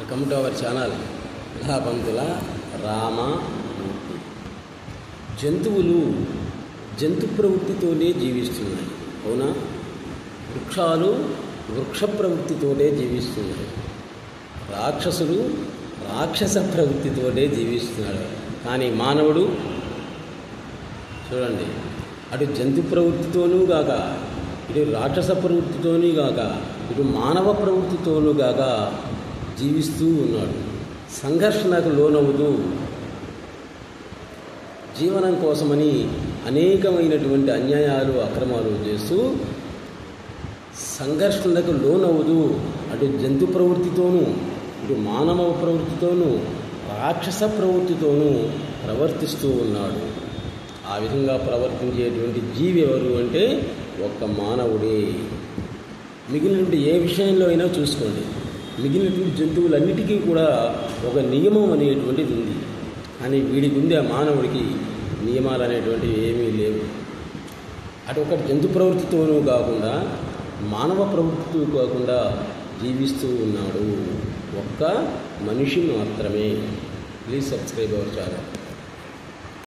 Welcome to our channel పంతుల రామమూర్తి. జంతువులు జంతు ప్రవృత్తితోనే జీవిస్తున్నాయి, అవునా? వృక్షాలు వృక్ష ప్రవృత్తితోనే జీవిస్తున్నాయి, రాక్షసులు రాక్షస ప్రవృత్తితోనే జీవిస్తున్నాడు. కానీ మానవుడు చూడండి, అటు జంతు ప్రవృత్తితోనూ గాక, ఇటు రాక్షస ప్రవృత్తితోనూ గాక, ఇటు మానవ ప్రవృత్తితోనూ గాక జీవిస్తూ ఉన్నాడు. సంఘర్షణకు లోనవుతూ జీవనం కోసమని అనేకమైనటువంటి అన్యాయాలు అక్రమాలు చేస్తూ సంఘర్షణలకు లోనవుతూ అటు జంతు ప్రవృత్తితోనూ ఇటు మానవ ప్రవృత్తితోనూ రాక్షస ప్రవృత్తితోనూ ప్రవర్తిస్తూ ఉన్నాడు. ఆ విధంగా ప్రవర్తించేటువంటి జీవి ఎవరు అంటే ఒక్క మానవుడే. మిగిలినటువంటి ఏ విషయంలో అయినా చూసుకోండి, మిగిలినటువంటి జంతువులన్నిటికీ కూడా ఒక నియమం అనేటువంటిది ఉంది. కానీ వీడికి ఉంది, ఆ మానవుడికి నియమాలు అనేటువంటివి ఏమీ లేవు. అటు ఒకటి జంతు ప్రవృత్తితోనూ కాకుండా మానవ ప్రవృత్తితో కాకుండా జీవిస్తూ ఉన్నాడు ఒక్క మనిషి మాత్రమే. Please subscribe our channel.